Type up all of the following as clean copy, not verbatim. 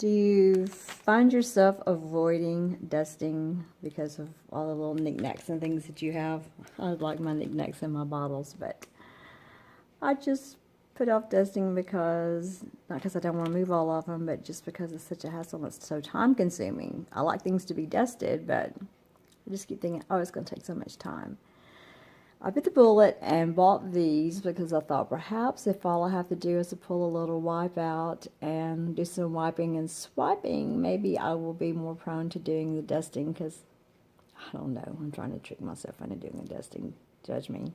Do you find yourself avoiding dusting because of all the little knickknacks and things that you have? I like my knickknacks in my bottles, but I just put off dusting because, not because I don't want to move all of them, but just because it's such a hassle and it's so time consuming. I like things to be dusted, but I just keep thinking, oh, it's going to take so much time. I bit the bullet and bought these because I thought perhaps if all I have to do is to pull a little wipe out and do some wiping and swiping, maybe I will be more prone to doing the dusting, because I don't know, I'm trying to trick myself into doing the dusting. Judge me.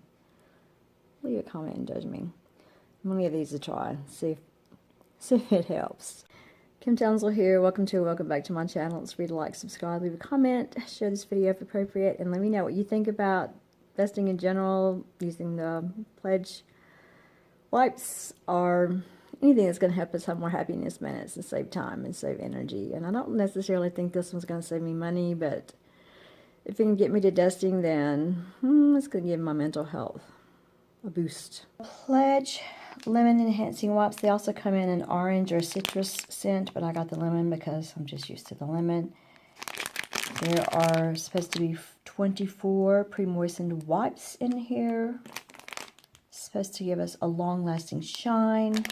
Leave a comment and judge me. I'm going to give these a try, see if it helps. Kim Townsel here. Welcome back to my channel. It's free to like, subscribe, leave a comment, share this video if appropriate, and let me know what you think about dusting in general, using the pledge wipes, or anything that's going to help us have more happiness minutes and save time and save energy. And I don't necessarily think this one's going to save me money, but if it can get me to dusting, then it's going to give my mental health a boost. Pledge lemon enhancing wipes. They also come in an orange or citrus scent, but I got the lemon because I'm just used to the lemon. There are supposed to be 24 pre-moistened wipes in here. It's supposed to give us a long-lasting shine.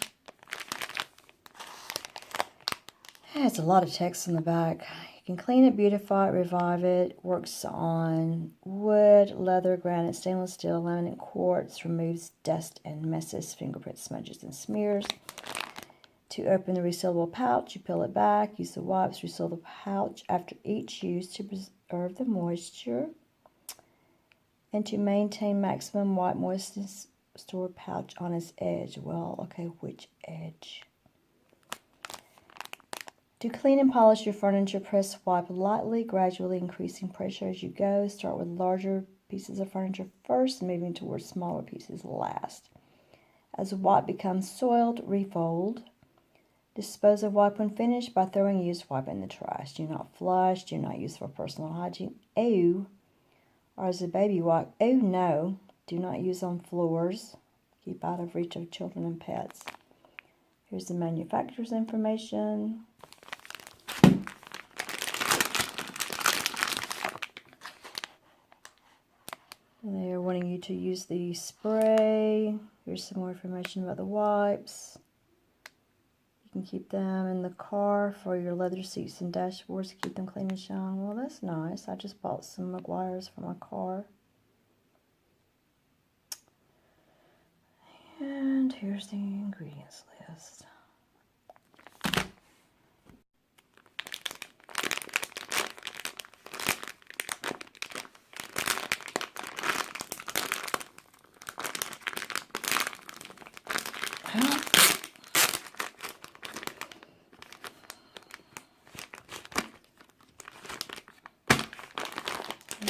It's a lot of text in the back. You can clean it, beautify it, revive it. Works on wood, leather, granite, stainless steel, laminate, quartz. Removes dust and messes, fingerprints, smudges, and smears. To open the resealable pouch, you peel it back, use the wipes, reseal the pouch after each use to preserve the moisture. And to maintain maximum wipe moistness, store pouch on its edge. Well, okay, which edge? To clean and polish your furniture, press wipe lightly, gradually increasing pressure as you go. Start with larger pieces of furniture first, moving towards smaller pieces last. As the wipe becomes soiled, refold. Dispose of wipe when finished by throwing used wipe in the trash. Do not flush. Do not use for personal hygiene. Ew. Or as a baby wipe. Oh no. Do not use on floors. Keep out of reach of children and pets. Here's the manufacturer's information. And they are wanting you to use the spray. Here's some more information about the wipes. You can keep them in the car for your leather seats and dashboards to keep them clean and shine. Well, that's nice. I just bought some Meguiar's for my car. And here's the ingredients list.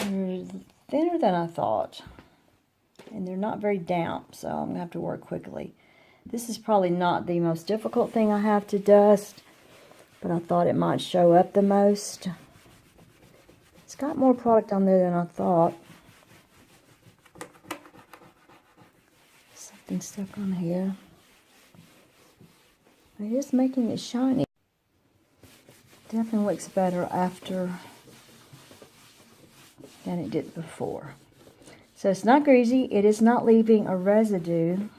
They're thinner than I thought, and they're not very damp, so I'm going to have to work quickly. This is probably not the most difficult thing I have to dust, but I thought it might show up the most. It's got more product on there than I thought. Something stuck on here. It is making it shiny. Definitely looks better after than it did before. So it's not greasy. It is not leaving a residue.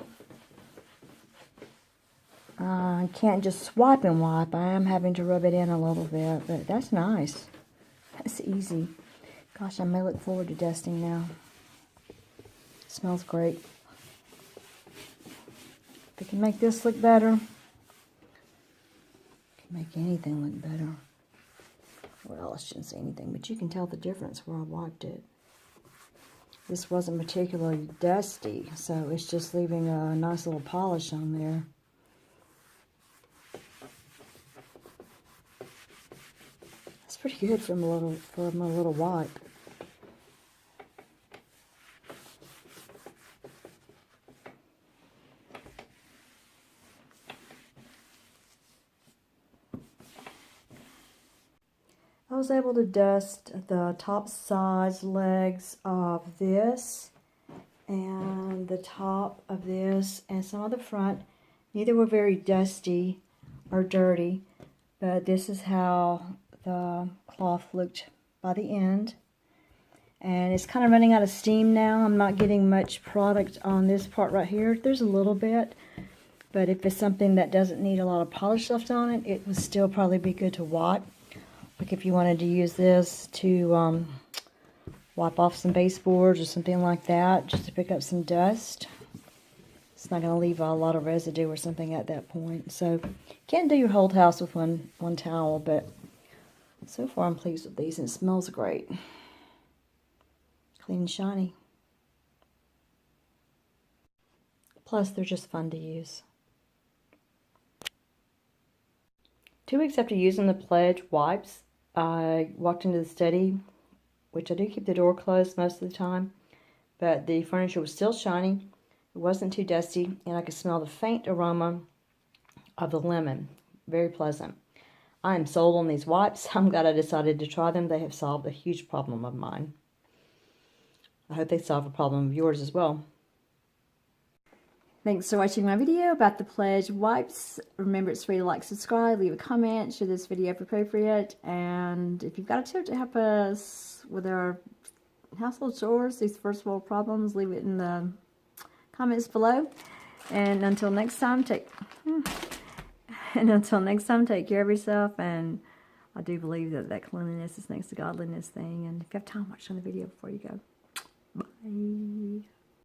I can't just swipe and wipe. I am having to rub it in a little bit, but that's nice. That's easy. Gosh, I may look forward to dusting now. It smells great. If it can make this look better, it can make anything look better. Well, I shouldn't say anything, but you can tell the difference where I wiped it. This wasn't particularly dusty, so it's just leaving a nice little polish on there. That's pretty good from a little wipe. I was able to dust the top sides legs of this and the top of this and some of the front. Neither were very dusty or dirty, But this is how the cloth looked by the end. And it's kind of running out of steam now. I'm not getting much product on this part right here. There's a little bit. But if it's something that doesn't need a lot of polish left on it, it would still probably be good to wipe. Like if you wanted to use this to wipe off some baseboards or something like that, just to pick up some dust. It's not going to leave a lot of residue or something at that point. So you can't do your whole house with one towel, but so far I'm pleased with these and it smells great. Clean and shiny. Plus they're just fun to use. 2 weeks after using the Pledge wipes, I walked into the study, which I do keep the door closed most of the time, but the furniture was still shiny. It wasn't too dusty, and I could smell the faint aroma of the lemon. Very pleasant. I am sold on these wipes. I'm glad I decided to try them. They have solved a huge problem of mine. I hope they solve a problem of yours as well. Thanks for watching my video about the Pledge wipes. Remember, it's free to like, subscribe, leave a comment, share this video if appropriate, and if you've got a tip to help us with our household chores, these first world problems, leave it in the comments below. And until next time, take care of yourself. And I do believe that cleanliness is next to godliness thing. And if you have time, watch on the video before you go. Bye.